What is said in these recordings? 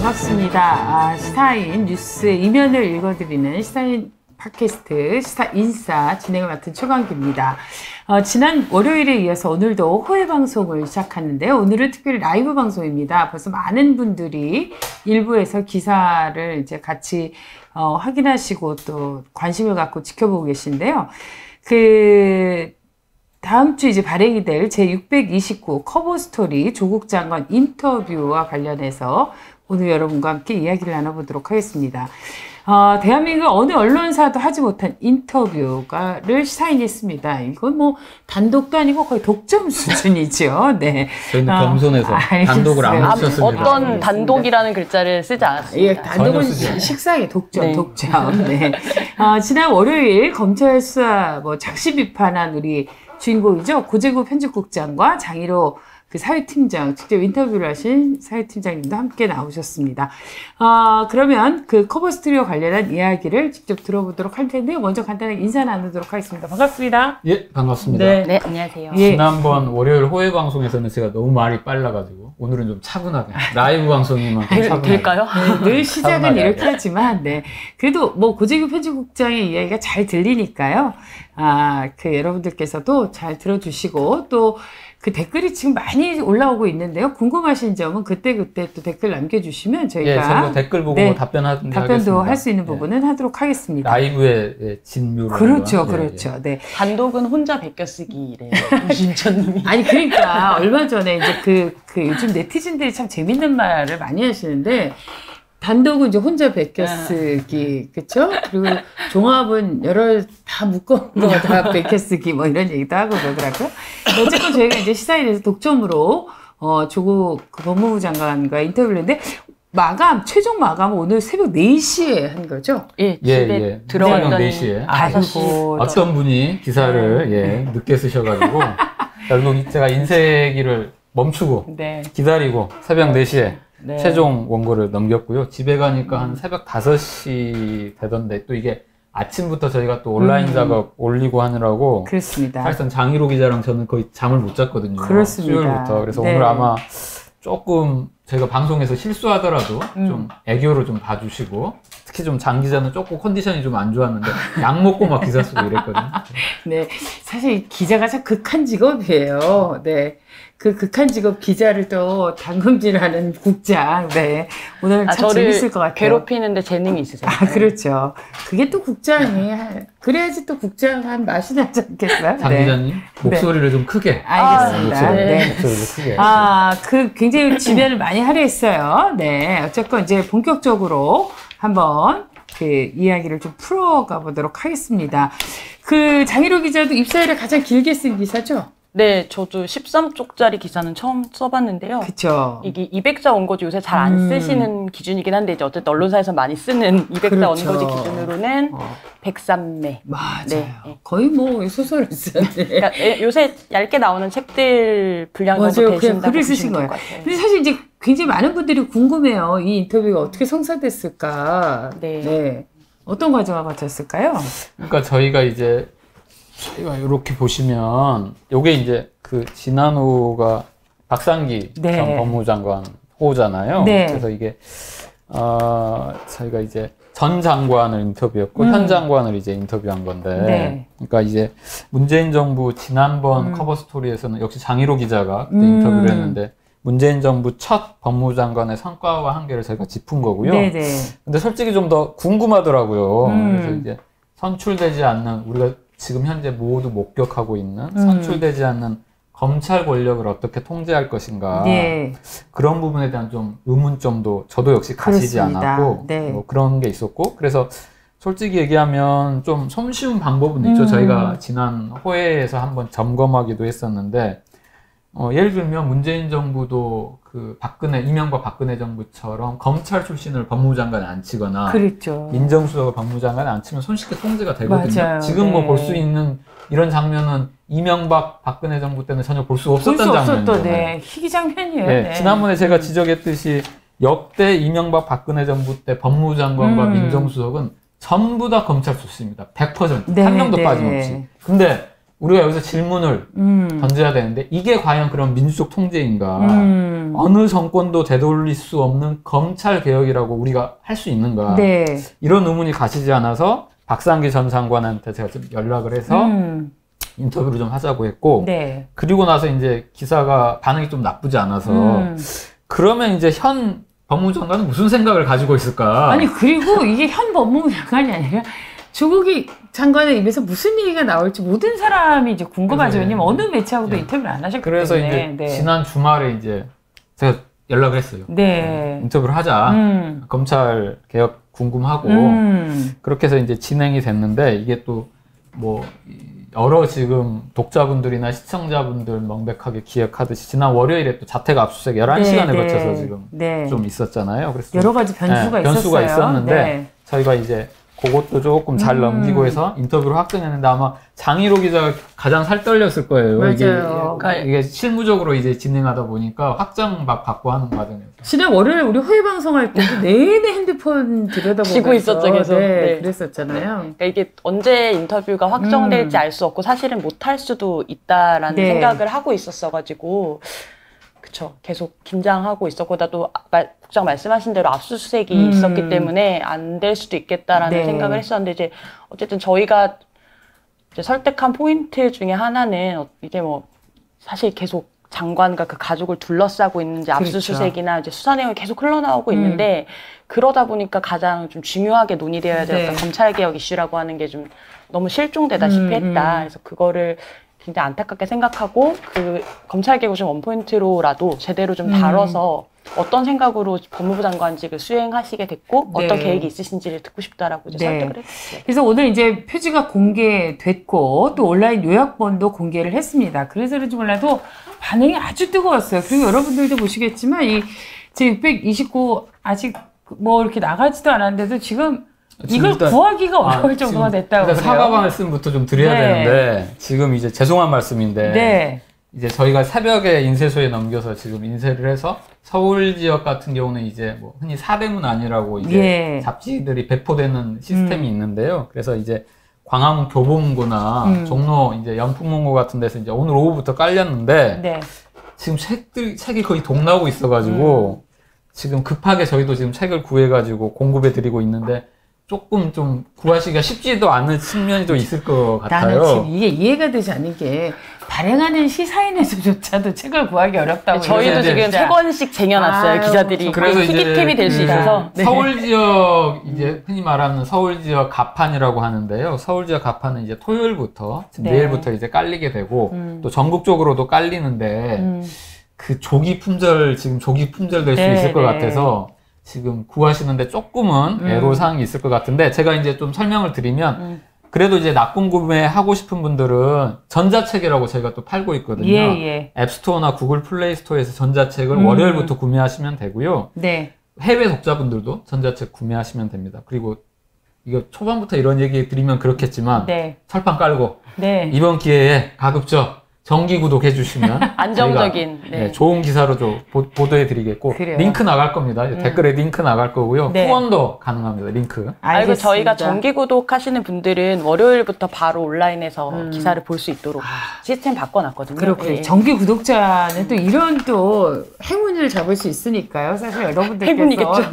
반갑습니다. 시사인 뉴스의 이면을 읽어드리는 시사인 팟캐스트 시사인싸 진행을 맡은 최광기입니다. 지난 월요일에 이어서 오늘도 호외 방송을 시작하는데요. 오늘은 특별히 라이브 방송입니다. 벌써 많은 분들이 일부에서 기사를 이제 같이 확인하시고 또 관심을 갖고 지켜보고 계신데요. 다음 주 이제 발행이 될 제629 커버 스토리 조국 장관 인터뷰와 관련해서 오늘 여러분과 함께 이야기를 나눠보도록 하겠습니다. 대한민국 어느 언론사도 하지 못한 인터뷰를 시사인이 했습니다. 이건 뭐 단독도 아니고 거의 독점 수준이죠. 네. 저희는 겸손해서 단독을 안 쓰셨습니다. 어떤 단독이라는 글자를 쓰지 않았습니다. 예, 단독은 식상의 독점, 네. 독점. 네. 지난 월요일 검찰 수사 작시 비판한 우리 주인공이죠. 고재구 편집국장과 장희로 사회팀장, 직접 인터뷰를 하신 사회팀장님도 함께 나오셨습니다. 그러면 커버 스토리와 관련한 이야기를 직접 들어보도록 할 텐데요. 먼저 간단하게 인사 나누도록 하겠습니다. 반갑습니다. 예, 반갑습니다. 네, 안녕하세요. 예. 지난번 월요일 호외 방송에서는 제가 너무 말이 빨라가지고 오늘은 좀 차분하게 라이브 방송이만큼 차분하게 될까요? 네, 늘 시작은 이렇게 하지만 네. 그래도 고재규 편집국장의 이야기가 잘 들리니까요. 여러분들께서도 잘 들어주시고 또 댓글이 지금 많이 올라오고 있는데요. 궁금하신 점은 그때그때 또 댓글 남겨주시면 저희가 댓글 보고 네, 답변도 할 수 있는 부분은 하도록 하겠습니다. 라이브의 진묘를 그렇죠. 예. 네. 단독은 혼자 베껴쓰기래요. 윤천님이. 아니 그러니까 얼마 전에 이제 요즘 네티즌들이 참 재밌는 말을 많이 하시는데. 단독은 이제 혼자 베껴쓰기, 그쵸? 그리고 종합은 다 묶은 거 다 베껴쓰기, 이런 얘기도 하고 그러더라고요. 어쨌든 저희가 이제 시사인에서 독점으로, 조국 법무부 장관과 인터뷰를 했는데, 최종 마감은 오늘 새벽 4시에 한 거죠? 예, 집에 들어갔더니 4시에. 아이고, 어떤 분이 기사를, 늦게 쓰셔가지고, 결국 제가 인쇄기를 멈추고, 기다리고, 새벽 4시에. 네. 최종 원고를 넘겼고요. 집에 가니까 한 새벽 5시 되던데 또 이게 아침부터 저희가 또 온라인 작업 올리고 하느라고 그렇습니다. 사실상 장희로 기자랑 저는 거의 잠을 못 잤거든요. 그렇습니다. 수요일부터. 그래서 네. 오늘 아마 조금 저희가 방송에서 실수하더라도 좀 애교를 좀 봐주시고 특히 좀 장 기자는 조금 컨디션이 좀 안 좋았는데 약 먹고 막 기사 쓰고 이랬거든요. 네, 사실 기자가 참 극한 직업이에요. 네. 극한 직업 기자를 또 당금질하는 국장. 네. 오늘 참 재밌을 것 같아요. 괴롭히는데 재능이 있으세요. 그렇죠. 그게 또 국장이, 그래야지 또 국장 한 맛이 나지 않겠어요? 장 기자님, 목소리를 좀 크게. 알겠습니다. 목소리를 크게. 굉장히 지면을 많이 하려 했어요. 네. 어쨌건 이제 본격적으로 한번 이야기를 좀 풀어가 보도록 하겠습니다. 장희로 기자도 입사일에 가장 길게 쓴 기사죠? 네, 저도 13쪽짜리 기사는 처음 써봤는데요. 그쵸. 이게 200자 원고지 요새 잘 안 쓰시는 기준이긴 한데, 이제 어쨌든 언론사에서 많이 쓰는 200자 그렇죠. 원고지 기준으로는 103매. 맞아요. 네. 거의 소설을 쓰는데. 그러니까 요새 얇게 나오는 책들 분량 정도 되신다고 글을 쓰신 거예요. 근데 사실 이제 굉장히 많은 분들이 궁금해요. 이 인터뷰가 어떻게 성사됐을까. 네. 어떤 과정을 거쳤을까요? 그러니까 저희가 이렇게 보시면 요게 이제 진한호가 박상기 전 법무부 장관 호잖아요. 네. 그래서 이게 저희가 이제 전 장관을 인터뷰했고 현 장관을 이제 인터뷰한 건데, 그러니까 이제 문재인 정부 지난번 커버 스토리에서는 역시 장희로 기자가 그때 인터뷰를 했는데 문재인 정부 첫 법무부 장관의 성과와 한계를 저희가 짚은 거고요. 네네. 근데 솔직히 좀 더 궁금하더라고요. 그래서 이제 선출되지 않는 우리가 지금 현재 모두 목격하고 있는 선출되지 않는 검찰 권력을 어떻게 통제할 것인가. 네. 그런 부분에 대한 좀 의문점도 저도 역시 가지지 않았고 그런 게 있었고, 그래서 솔직히 얘기하면 좀 손쉬운 방법은 있죠. 저희가 지난 호회에서 한번 점검하기도 했었는데, 예를 들면 문재인 정부도 이명박 박근혜 정부처럼 검찰 출신을 법무부 장관에 안 치거나, 그렇죠. 민정수석을 법무부 장관에 안 치면 손쉽게 통제가 되거든요. 맞아요. 지금 볼 수 있는 이런 장면은 이명박 박근혜 정부 때는 전혀 볼 수 없었던 장면이에요. 희귀 장면이에요. 네. 지난번에 제가 지적했듯이 역대 이명박 박근혜 정부 때 법무부 장관과 민정수석은 전부 다 검찰 출신입니다. 100%. 한 명도 빠짐없이. 근데 우리가 여기서 질문을 던져야 되는데 이게 과연 그런 민주적 통제인가? 어느 정권도 되돌릴 수 없는 검찰 개혁이라고 우리가 할 수 있는가? 네. 이런 의문이 가시지 않아서 박상기 전 장관한테 제가 좀 연락을 해서 인터뷰를 좀 하자고 했고, 네. 그리고 나서 이제 기사가 반응이 좀 나쁘지 않아서 그러면 이제 현 법무부 장관은 무슨 생각을 가지고 있을까? 아니 그리고 이게 현 법무부 장관이 아니라 조국이 장관의 입에서 무슨 얘기가 나올지 모든 사람이 이제 궁금하죠. 왜냐면 어느 매체하고도 인터뷰를 안 하셨기 그래서 때문에. 이제 지난 주말에 이제 제가 연락을 했어요. 네. 인터뷰를 하자. 검찰 개혁 궁금하고 그렇게 해서 이제 진행이 됐는데 이게 또 뭐 여러 지금 독자분들이나 시청자분들 명백하게 기억하듯이 지난 월요일에 또 자택 압수수색 11시간을 거쳐서 지금 좀 있었잖아요. 그래서 여러 가지 변수가 변수가 있었는데 네. 저희가 이제 그것도 조금 잘 넘기고 해서 인터뷰를 확정했는데 아마 장희로 기자가 가장 살떨렸을 거예요. 맞아요. 이게 실무적으로 이제 진행하다 보니까 확정 막 받고 하는 과정이었어요. 지난 월요일 우리 회의 방송할 때도 내내 핸드폰 들여다보면서 치고 있었죠, 계속. 네, 그랬었잖아요. 그러니까 이게 언제 인터뷰가 확정될지 알 수 없고 사실은 못할 수도 있다라는 생각을 하고 있었어가지고 그쵸. 계속 긴장하고 있었고, 나도 국장 말씀하신 대로 압수수색이 있었기 때문에 안 될 수도 있겠다라는 생각을 했었는데, 이제 어쨌든 저희가 이제 설득한 포인트 중에 하나는 이게 뭐 사실 계속 장관과 그 가족을 둘러싸고 있는지 압수수색이나 이제 수사 내용이 계속 흘러나오고 있는데, 그러다 보니까 가장 좀 중요하게 논의되어야 될 검찰개혁 이슈라고 하는 게 좀 너무 실종되다시피 했다. 그래서 그거를 굉장히 안타깝게 생각하고 그 검찰개혁을 좀 원포인트로라도 제대로 좀 다뤄서 어떤 생각으로 법무부 장관직을 수행하시게 됐고 어떤 계획이 있으신지를 듣고 싶다라고 이제 설득을 했어요. 그래서 오늘 이제 표지가 공개됐고 또 온라인 요약본도 공개를 했습니다. 그래서 그런지 몰라도 반응이 아주 뜨거웠어요. 그리고 여러분들도 보시겠지만 이 제629 아직 뭐 이렇게 나가지도 않았는데도 지금 이걸 구하기가 어려울 정도가 됐다고 그래요. 사과 말씀부터 좀 드려야 되는데 지금 이제 죄송한 말씀인데 이제 저희가 새벽에 인쇄소에 넘겨서 지금 인쇄를 해서 서울 지역 같은 경우는 이제 뭐 흔히 사대문 아니라고 이제 잡지들이 배포되는 시스템이 있는데요. 그래서 이제 광화문 교보문고나 종로 이제 연풍문고 같은 데서 이제 오늘 오후부터 깔렸는데 지금 책이 거의 동나오고 있어가지고 지금 급하게 저희도 지금 책을 구해가지고 공급해 드리고 있는데 조금 좀 구하시기가 쉽지도 않은 측면이 좀 있을 것 같아요. 나는 지금 이게 이해가 되지 않는 게 발행하는 시사인에서조차도 책을 구하기 어렵다고. 저희도 지금 3권씩 쟁여놨어요. 기자들이. 그래서 희귀템이 될 수 있어서. 서울 지역 이제 흔히 말하는 서울 지역 가판이라고 하는데요. 서울 지역 가판은 이제 토요일부터 내일부터 이제 깔리게 되고 또 전국적으로도 깔리는데 그 조기 품절 될 수 있을 것 같아서. 지금 구하시는데 조금은 애로사항이 있을 것 같은데 제가 이제 좀 설명을 드리면 그래도 이제 납품 구매하고 싶은 분들은 전자책이라고 저희가 또 팔고 있거든요. 앱스토어나 구글 플레이 스토어에서 전자책을 월요일부터 구매하시면 되고요. 해외 독자분들도 전자책 구매하시면 됩니다. 그리고 이거 초반부터 이런 얘기 드리면 그렇겠지만 철판 깔고 이번 기회에 가급적 정기 구독해 주시면 안정적인 좋은 기사로 좀 보도해 드리겠고 링크 나갈 겁니다. 댓글에 링크 나갈 거고요. 후원도 가능합니다. 링크. 그리고 저희가 정기 구독하시는 분들은 월요일부터 바로 온라인에서 기사를 볼 수 있도록 시스템 바꿔놨거든요. 그렇군요. 정기 구독자는 또 이런 또 행운을 잡을 수 있으니까요. 사실 여러분들께서 행운이겠죠.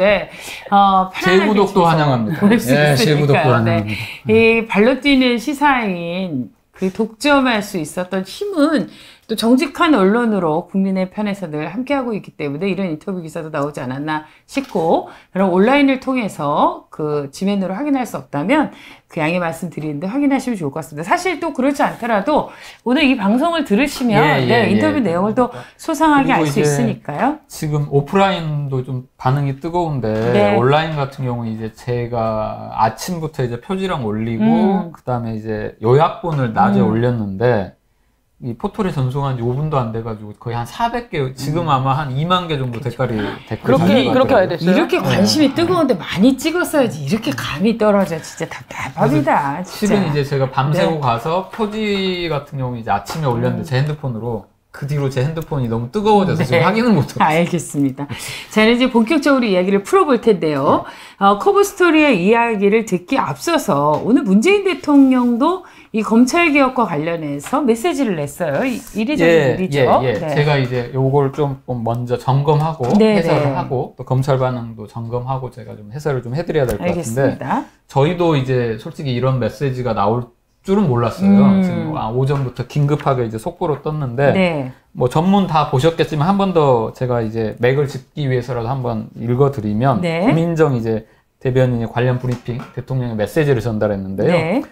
재구독도 환영합니다. 보낼 수 있으니까요. 재구독도 환영합니다. 이 발로 뛰는 시사인 그 독점할 수 있었던 힘은 또 정직한 언론으로 국민의 편에서 늘 함께하고 있기 때문에 이런 인터뷰 기사도 나오지 않았나 싶고, 그럼 온라인을 통해서 그 지면으로 확인할 수 없다면 그 양해 말씀드리는데 확인하시면 좋을 것 같습니다. 사실 또 그렇지 않더라도 오늘 이 방송을 들으시면 인터뷰 내용을 또 소상하게 알 수 있으니까요. 지금 오프라인도 좀 반응이 뜨거운데 온라인 같은 경우는 이제 제가 아침부터 이제 표지랑 올리고 그다음에 이제 요약본을 낮에 올렸는데 이 포털에 전송한 지 5분도 안 돼가지고 거의 한 400개, 지금 아마 한 2만 개 정도 댓글이 그렇게 와야 됐어요. 이렇게 관심이 뜨거운데 많이 찍었어야지. 이렇게 감이 떨어져. 진짜 답답합니다. 실은 이제 제가 밤새고 가서 표지 같은 경우 이제 아침에 올렸는데 제 핸드폰으로 그 뒤로 제 핸드폰이 너무 뜨거워져서 지금 확인을 못하고 알겠습니다. 자, 이제 본격적으로 이야기를 풀어볼 텐데요. 커버 스토리의 이야기를 듣기 앞서서 오늘 문재인 대통령도 이 검찰개혁과 관련해서 메시지를 냈어요. 이례적인 일이죠. 네. 제가 이제 요걸 좀 먼저 점검하고 해설을 하고 또 검찰 반응도 점검하고 제가 좀 해설을 좀 해드려야 될 것 같은데 저희도 이제 솔직히 이런 메시지가 나올 줄은 몰랐어요. 지금 오전부터 긴급하게 이제 속보로 떴는데 뭐 전문 다 보셨겠지만 한 번 더 제가 이제 맥을 짚기 위해서라도 한번 읽어드리면 고민정 이제 대변인이 관련 브리핑 대통령의 메시지를 전달했는데요.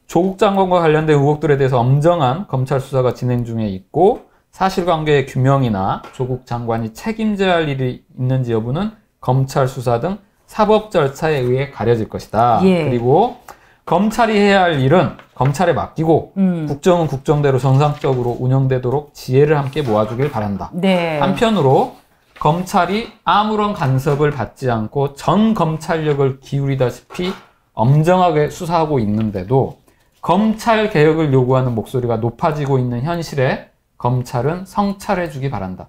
조국 장관과 관련된 의혹들에 대해서 엄정한 검찰 수사가 진행 중에 있고 사실관계의 규명이나 조국 장관이 책임져야 할 일이 있는지 여부는 검찰 수사 등 사법 절차에 의해 가려질 것이다. 그리고 검찰이 해야 할 일은 검찰에 맡기고 국정은 국정대로 정상적으로 운영되도록 지혜를 함께 모아주길 바란다. 한편으로 검찰이 아무런 간섭을 받지 않고 전 검찰력을 기울이다시피 엄정하게 수사하고 있는데도 검찰 개혁을 요구하는 목소리가 높아지고 있는 현실에 검찰은 성찰해주기 바란다.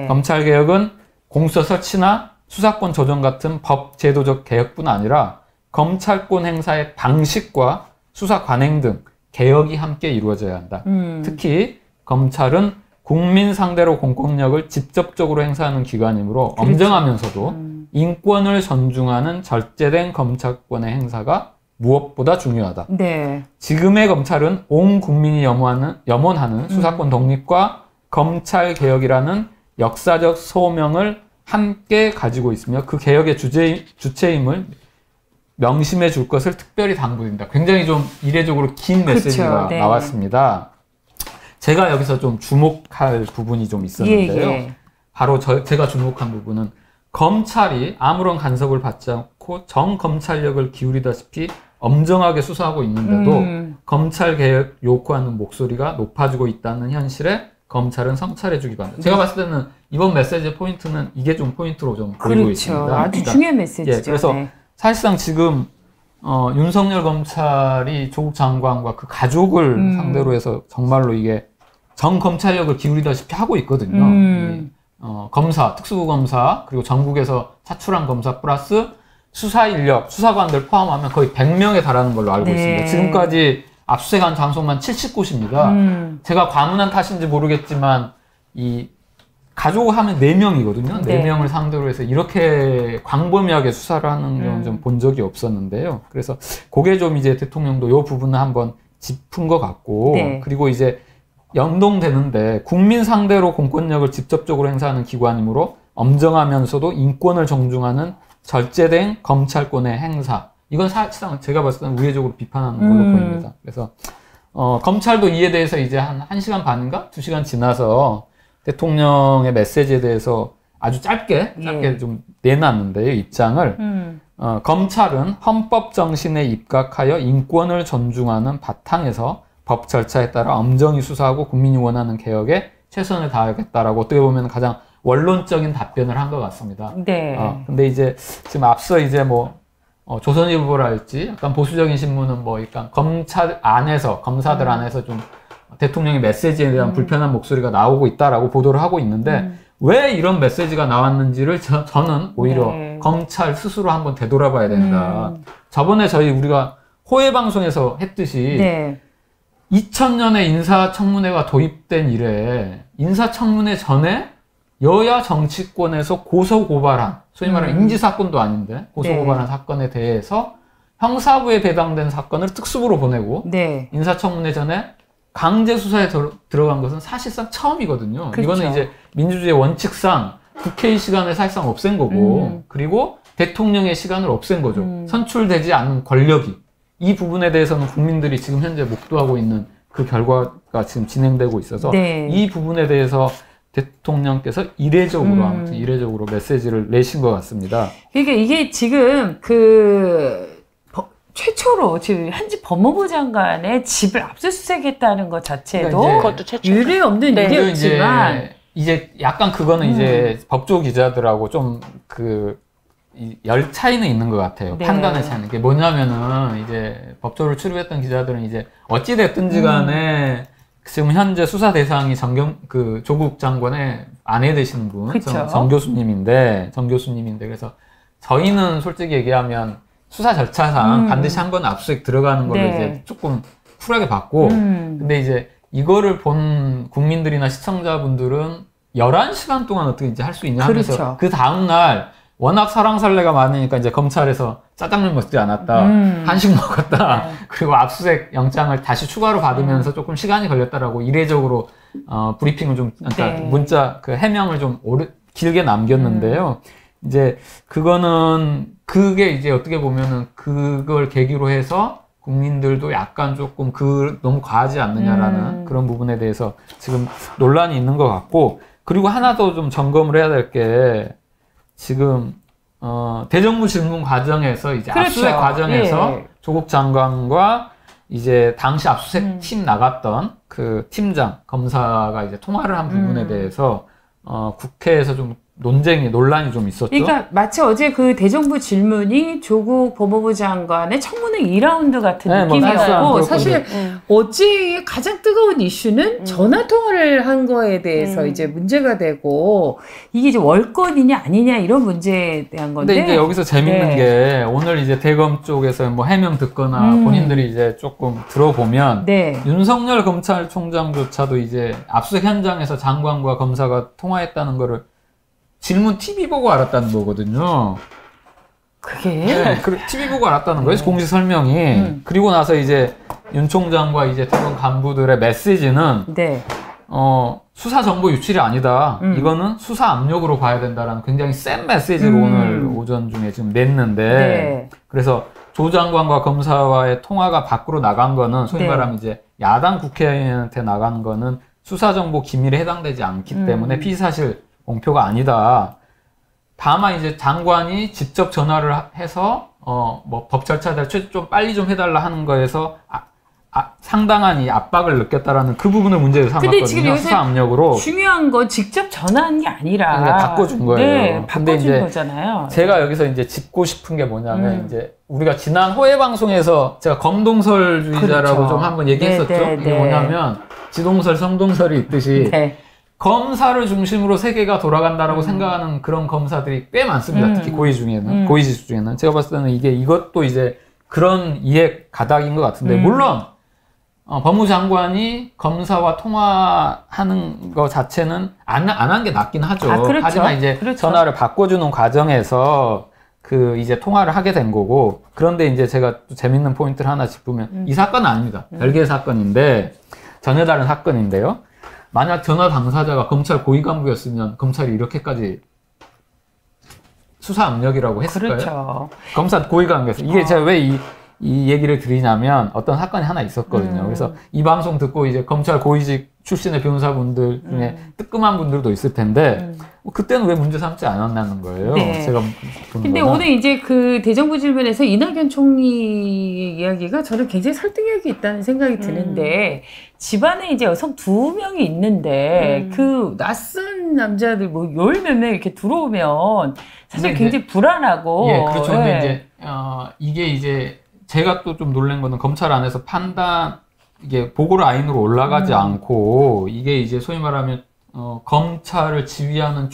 검찰 개혁은 공수처 설치나 수사권 조정 같은 법 제도적 개혁뿐 아니라 검찰권 행사의 방식과 수사 관행 등 개혁이 함께 이루어져야 한다. 특히 검찰은 국민 상대로 공권력을 직접적으로 행사하는 기관이므로 엄정하면서도 인권을 존중하는 절제된 검찰권의 행사가 무엇보다 중요하다. 지금의 검찰은 온 국민이 염원하는 수사권 독립과 검찰 개혁이라는 역사적 소명을 함께 가지고 있으며 그 개혁의 주체임을 명심해 줄 것을 특별히 당부드립니다. 굉장히 좀 이례적으로 긴 메시지가 나왔습니다. 제가 여기서 좀 주목할 부분이 좀 있었는데요. 바로 제가 주목한 부분은 검찰이 아무런 간섭을 받지 않고 전 검찰력을 기울이다시피 엄정하게 수사하고 있는데도 검찰 개혁 요구하는 목소리가 높아지고 있다는 현실에 검찰은 성찰해주기 바랍니다. 제가 봤을 때는 이번 메시지의 포인트는 이게 좀 포인트로 좀 보이고 있습니다. 아주 중요한 메시지죠. 그래서 사실상 지금 윤석열 검찰이 조국 장관과 그 가족을 상대로 해서 정말로 이게 전 검찰력을 기울이다시피 하고 있거든요. 검사, 특수부검사 그리고 전국에서 차출한 검사 플러스 수사 인력, 수사관들 포함하면 거의 100명에 달하는 걸로 알고 있습니다. 지금까지 압수수색한 장소만 70곳입니다. 제가 과문한 탓인지 모르겠지만 이 가족 하면 4명이거든요. 4명을 상대로 해서 이렇게 광범위하게 수사를 하는 경우는 좀 본 적이 없었는데요. 그래서 그게 좀 이제 대통령도 이 부분을 한번 짚은 것 같고 그리고 이제 연동되는데 국민 상대로 공권력을 직접적으로 행사하는 기관이므로 엄정하면서도 인권을 존중하는 절제된 검찰권의 행사. 이건 사실상 제가 봤을 때는 우회적으로 비판하는 걸로 보입니다. 그래서 검찰도 이에 대해서 이제 한 1시간 반인가? 2시간 지나서 대통령의 메시지에 대해서 아주 짧게 좀 내놨는데요. 입장을. 검찰은 헌법 정신에 입각하여 인권을 존중하는 바탕에서 법 절차에 따라 엄정히 수사하고 국민이 원하는 개혁에 최선을 다하겠다라고 어떻게 보면 가장 원론적인 답변을 한 것 같습니다. 근데 이제 지금 앞서 이제 뭐 조선일보랄지 약간 보수적인 신문은 뭐 약간 검찰 안에서 검사들 안에서 좀 대통령의 메시지에 대한 불편한 목소리가 나오고 있다라고 보도를 하고 있는데 왜 이런 메시지가 나왔는지를 저는 오히려 검찰 스스로 한번 되돌아봐야 된다. 저번에 우리가 호해 방송에서 했듯이 2000년에 인사청문회가 도입된 이래 인사청문회 전에 여야 정치권에서 고소고발한 소위 말하는 인지사건도 아닌데 고소고발한 사건에 대해서 형사부에 배당된 사건을 특수부로 보내고 인사청문회 전에 강제 수사에 들어간 것은 사실상 처음이거든요. 이거는 이제 민주주의 원칙상 국회의 시간을 사실상 없앤 거고 그리고 대통령의 시간을 없앤 거죠. 선출되지 않은 권력이. 이 부분에 대해서는 국민들이 지금 현재 목도하고 있는 그 결과가 지금 진행되고 있어서 이 부분에 대해서 대통령께서 아무튼 이례적으로 메시지를 내신 것 같습니다. 그러니까 이게 지금 최초로 지금 현직 법무부 장관의 집을 압수수색했다는 것 자체도 그것도 유례 없는 일이었지만 이제 약간 그거는 이제 법조 기자들하고 좀 열 차이는 있는 것 같아요. 판단의 차이는. 이게 뭐냐면은 이제 법조를 출입했던 기자들은 이제 어찌됐든지 간에 지금 현재 수사 대상이 조국 장관의 아내 되시는 분, 정 교수님인데, 그래서 저희는 솔직히 얘기하면 수사 절차상 반드시 한 번 압수수색 들어가는 걸로 이제 조금 쿨하게 봤고, 근데 이제 이거를 본 국민들이나 시청자분들은 11시간 동안 어떻게 이제 할 수 있냐 하면서 그 다음날 워낙 사랑살래가 많으니까 이제 검찰에서 짜장면 먹지 않았다, 한식 먹었다, 그리고 압수수색 영장을 다시 추가로 받으면서 조금 시간이 걸렸다라고 이례적으로 브리핑을 좀, 그러니까 문자 그 해명을 좀 길게 남겼는데요. 이제 그게 이제 어떻게 보면은 그걸 계기로 해서 국민들도 약간 조금 너무 과하지 않느냐라는 그런 부분에 대해서 지금 논란이 있는 것 같고, 그리고 하나 더 좀 점검을 해야 될 게 지금 대정부 질문 과정에서 이제 압수수색 과정에서 조국 장관과 이제 당시 압수수색 팀 나갔던 그 팀장 검사가 이제 통화를 한 부분에 대해서 국회에서 좀 논란이 좀 있었죠. 그러니까 마치 어제 그 대정부 질문이 조국 법무부 장관의 청문회 2라운드 같은 느낌이었고, 사실 어제 가장 뜨거운 이슈는 전화 통화를 한 거에 대해서 이제 문제가 되고, 이게 이제 월권이냐 아니냐 이런 문제에 대한 건데. 근데 이제 여기서 재밌는 게 오늘 이제 대검 쪽에서 뭐 해명 듣거나 본인들이 이제 조금 들어보면 윤석열 검찰총장조차도 이제 압수수색 현장에서 장관과 검사가 통화했다는 거를 질문 TV 보고 알았다는 거거든요. 그게? TV 보고 알았다는 거예요. 공식 설명이. 그리고 나서 이제 윤 총장과 이제 대검 간부들의 메시지는 수사 정보 유출이 아니다. 이거는 수사 압력으로 봐야 된다라는 굉장히 센 메시지를 오늘 오전 중에 지금 냈는데, 그래서 조 장관과 검사와의 통화가 밖으로 나간 거는 소위 말하면 이제 야당 국회의원한테 나간 거는 수사 정보 기밀에 해당되지 않기 때문에 피의사실 공표가 아니다. 다만 이제 장관이 직접 전화를 해서 뭐 법 절차를 좀 빨리 좀 해달라 하는 거에서 상당한 이 압박을 느꼈다라는 그 부분을 문제로 삼았거든요. 근데 지금 수사 압력으로. 중요한 건 직접 전화한 게 아니라 바꿔준 거예요. 네, 바꿔준 거잖아요. 제가 여기서 이제 짚고 싶은 게 뭐냐면 이제 우리가 지난 호해 방송에서 제가 검동설주의자라고 좀 한번 얘기했었죠. 이게 뭐냐면 지동설, 성동설이 있듯이. 검사를 중심으로 세계가 돌아간다라고 생각하는 그런 검사들이 꽤 많습니다. 특히 고위직수 중에는. 제가 봤을 때는 이것도 이제 그런 이해 가닥인 것 같은데, 물론, 법무장관이 검사와 통화하는 것 자체는 안 한 게 낫긴 하죠. 하지만 이제 전화를 바꿔주는 과정에서 이제 통화를 하게 된 거고, 그런데 이제 제가 또 재밌는 포인트를 하나 짚으면, 이 사건은 아닙니다. 별개의 사건인데, 전혀 다른 사건인데요. 만약 전화 당사자가 검찰 고위 간부였으면 검찰이 이렇게까지 수사 압력이라고 했을까요? 그렇죠. 검사 고위 간부였어요. 이게 제가 왜 이 얘기를 드리냐면 어떤 사건이 하나 있었거든요. 그래서 이 방송 듣고 이제 검찰 고위직 출신의 변호사분들 중에 뜨끔한 분들도 있을 텐데 그때는 왜 문제 삼지 않았냐는 거예요. 제가 근데 오늘 이제 그 대정부 질문에서 이낙연 총리의 이야기가 저는 굉장히 설득력이 있다는 생각이 드는데, 집안에 이제 여성 2명이 있는데 그 낯선 남자들 뭐 열 몇 명 이렇게 들어오면 사실 굉장히 불안하고. 그렇죠. 근데 이제 이게 이제 제가 또 좀 놀란 거는 검찰 안에서 이게 보고 라인으로 올라가지 않고, 이게 이제 소위 말하면 검찰을 지휘하는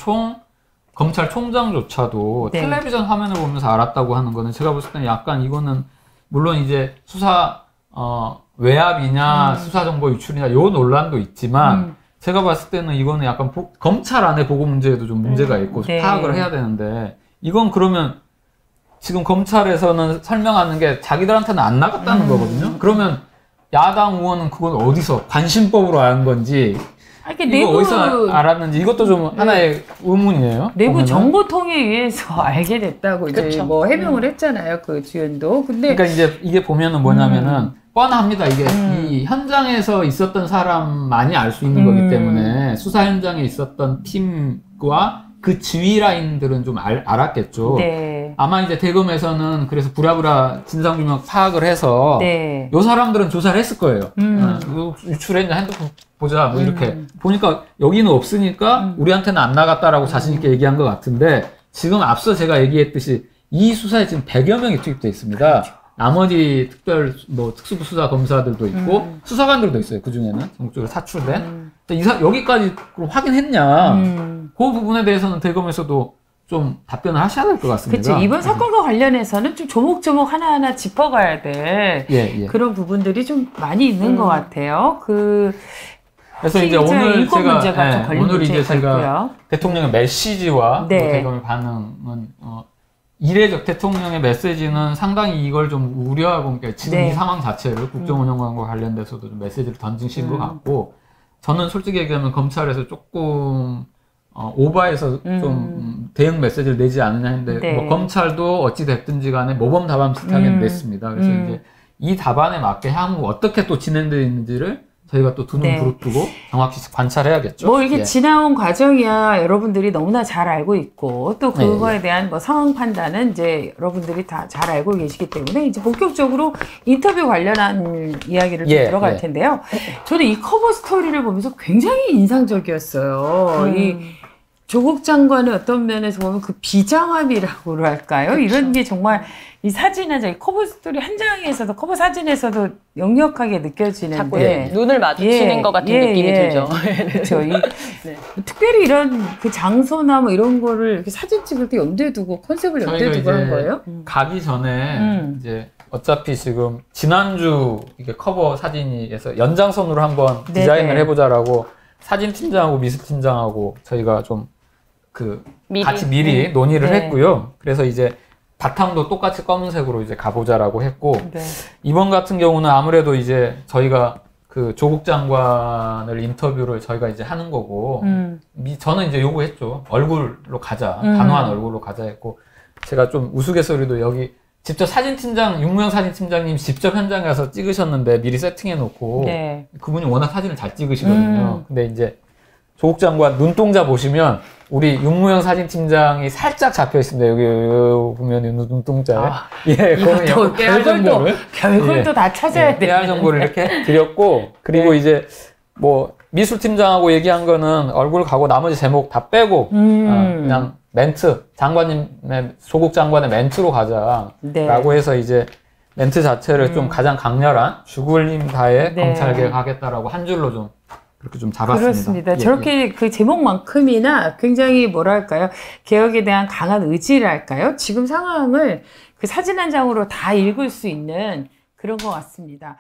검찰총장조차도 텔레비전 화면을 보면서 알았다고 하는 거는 제가 봤을 때는 약간 이거는 물론 이제 수사 외압이냐 수사 정보 유출이냐 요 논란도 있지만 제가 봤을 때는 이거는 약간 검찰 안에 보고 문제에도 좀 문제가 있고 파악을 해야 되는데, 이건 그러면 지금 검찰에서는 설명하는 게 자기들한테는 안 나갔다는 거거든요. 그러면 야당 의원은 그건 어디서 관심법으로 안 건지, 이거 어디서 알았는지 이것도 좀 하나의 의문이에요. 내부 보면은. 정보통에 의해서 알게 됐다고 이제 뭐 해명을 했잖아요. 그 주연도. 근데 그러니까 이제 이게 보면은 뭐냐면은 뻔합니다. 이게 이 현장에서 있었던 사람만이 알 수 있는 거기 때문에 수사 현장에 있었던 팀과 그 지휘 라인들은 좀 알았겠죠. 아마 이제 대검에서는 그래서 부랴부랴 진상규명 파악을 해서 요 사람들은 조사를 했을 거예요. 유출했냐, 핸드폰 보자, 뭐 이렇게. 보니까 여기는 없으니까 우리한테는 안 나갔다라고 자신있게 얘기한 것 같은데, 지금 앞서 제가 얘기했듯이 이 수사에 지금 100여 명이 투입되어 있습니다. 나머지 특별 뭐 특수부 수사 검사들도 있고 수사관들도 있어요. 그 중에는 전국적으로 사출된. 여기까지 확인했냐? 그 부분에 대해서는 대검에서도 좀 답변을 하셔야 될 것 같습니다. 그렇죠. 이번 사건과 관련해서는 좀 조목조목 하나하나 짚어가야 될 그런 부분들이 좀 많이 있는 것 같아요. 그래서 이제 오늘 제가 오늘 이제 제가 대통령의 메시지와 뭐 대검의 반응은 이례적 대통령의 메시지는 상당히 이걸 좀 우려하고 지금 이 상황 자체를 국정운영과 관련돼서도 좀 메시지를 던지신 것 같고 저는 솔직히 얘기하면 검찰에서 조금 오바해서 좀 대응 메시지를 내지 않느냐 했는데 뭐 검찰도 어찌 됐든지 간에 모범 답안 비슷하게 냈습니다. 그래서 이제 이 답안에 맞게 향후 어떻게 또 진행되어 있는지를 저희가 또 두 눈 부릅뜨고 정확히 관찰해야겠죠. 뭐 이게 지나온 과정이야 여러분들이 너무나 잘 알고 있고 또 그거에 대한 뭐 상황 판단은 이제 여러분들이 다 잘 알고 계시기 때문에 이제 본격적으로 인터뷰 관련한 이야기를 좀 들어갈 텐데요. 저는 이 커버 스토리를 보면서 굉장히 인상적이었어요. 이 조국 장관의 어떤 면에서 보면 그 비장함이라고 할까요? 이런 게 정말 이 사진에 커버 스토리 한 장에서도 커버 사진에서도 역력하게 느껴지는데 자꾸 눈을 마주치는 것 같은 느낌이 들죠. 그렇죠. 특별히 이런 그 장소나 뭐 이런 거를 이렇게 사진 찍을 때 염두에 두고 컨셉을 염두에 두고 한 거예요? 가기 전에 이제 어차피 지금 지난주 이게 커버 사진에서 연장선으로 한번 디자인을 해보자라고 사진 팀장하고 미술 팀장하고 저희가 좀 같이 미리 논의를 했고요. 그래서 이제 바탕도 똑같이 검은색으로 이제 가보자라고 했고 이번 같은 경우는 아무래도 이제 저희가 그 조국 장관을 인터뷰를 저희가 이제 하는 거고 저는 이제 요구했죠. 얼굴로 가자. 단호한 얼굴로 가자 했고 제가 좀 우스갯소리도 여기 직접 사진팀장 윤무영 사진팀장님 직접 현장에 가서 찍으셨는데 미리 세팅해 놓고 그분이 워낙 사진을 잘 찍으시거든요. 근데 이제 조국 장관 눈동자 보시면 우리 윤무영 사진팀장이 살짝 잡혀 있습니다. 여기 보면 눈동자에. 그거는 별걸도 다 찾아야 돼요. 깨알 정보를 이렇게 드렸고, 그리고 이제 뭐 미술팀장하고 얘기한 거는 얼굴 가고 나머지 제목 다 빼고, 그냥 멘트, 조국 장관의 멘트로 가자라고 해서 이제 멘트 자체를 좀 가장 강렬한 죽을 힘 다해 검찰개혁 하겠다라고 한 줄로 좀 그렇게 좀 잡았습니다. 그렇습니다. 저렇게 그 제목만큼이나 굉장히 뭐랄까요? 개혁에 대한 강한 의지랄까요? 지금 상황을 그 사진 한 장으로 다 읽을 수 있는 그런 것 같습니다.